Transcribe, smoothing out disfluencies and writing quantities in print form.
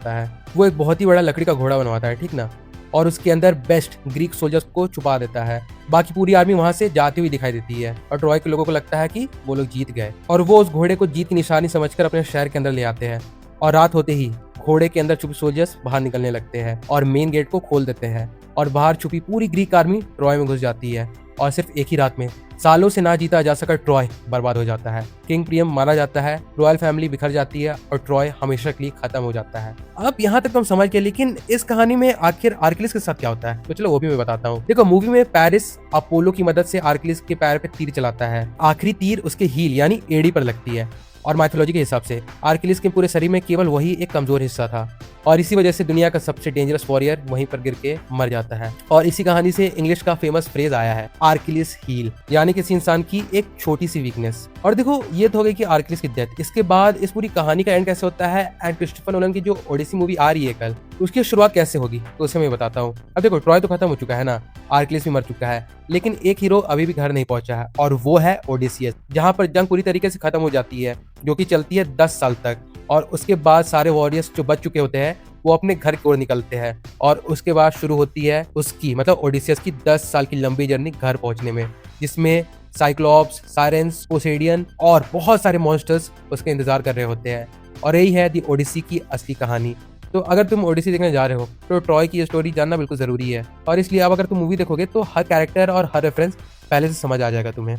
है। वो एक बहुत ही बड़ा लकड़ी का घोड़ा बनवाता है, ठीक ना? और उसके अंदर बेस्ट ग्रीक सोल्जर्स को छुपा देता है। बाकी पूरी आर्मी वहां से जाती हुई दिखाई देती है और ट्रॉय के लोगों को लगता है कि वो लोग जीत गए और वो उस घोड़े को जीत की निशानी समझकर अपने शहर के अंदर ले आते हैं। और रात होते ही घोड़े के अंदर छुपे सोल्जर्स बाहर निकलने लगते हैं और मेन गेट को खोल देते हैं और बाहर छुपी पूरी ग्रीक आर्मी ट्रॉय में घुस जाती है। और सिर्फ एक ही रात में सालों से ना जीता जा सका ट्रॉय बर्बाद हो जाता है। किंग प्रियम मारा जाता है, रॉयल फैमिली बिखर जाती है और ट्रॉय हमेशा के लिए खत्म हो जाता है। अब यहाँ तक तो हम समझ गए, लेकिन इस कहानी में आखिर आर्किलिस के साथ क्या होता है? तो चलो वो भी मैं बताता हूँ। देखो, मूवी में पेरिस अपोलो की मदद से आर्किलिस के पैर पे तीर चलाता है। आखिरी तीर उसके हील यानी एड़ी पर लगती है और माइथोलॉजी के हिसाब से आर्किलिस के पूरे शरीर में केवल वही एक कमजोर हिस्सा था और इसी वजह से दुनिया का सबसे डेंजरस वॉरियर वहीं पर गिर के मर जाता है। और इसी कहानी से इंग्लिश का फेमस फ्रेज आया है, आर्किलिस हील, यानी किसी इंसान की एक छोटी सी वीकनेस। और देखो, ये तो हो गई कि आर्किलिस की डेथ। इसके बाद इस पूरी कहानी का एंड कैसे होता है एंड क्रिस्टोफर नोलन की जो ओडिसी मूवी आ रही है कल, उसकी शुरुआत कैसे होगी तो उसे मैं बताता हूँ। अब देखो, ट्रॉय तो खत्म हो चुका है ना, आर्किलिस भी मर चुका है, लेकिन एक हीरो अभी भी घर नहीं पहुंचा है और वो है ओडिसियस, जहां पर जंग पूरी तरीके से खत्म हो जाती है जो कि चलती है 10 साल तक। और उसके बाद सारे वॉरियर्स जो बच चुके होते हैं वो अपने घर की ओर निकलते हैं और उसके बाद शुरू होती है उसकी मतलब ओडिसियस की 10 साल की लंबी जर्नी घर पहुंचने में, जिसमें साइक्लॉप्स, साइरेंस, पोसेडियन और बहुत सारे मॉन्स्टर्स उसके इंतजार कर रहे होते हैं। और यही है दी ओडिसी की असली कहानी। तो अगर तुम ओडिसी देखने जा रहे हो तो ट्रॉय की स्टोरी जानना बिल्कुल जरूरी है और इसलिए अब अगर तुम मूवी देखोगे तो हर कैरेक्टर और हर रेफरेंस पहले से समझ आ जाएगा तुम्हें।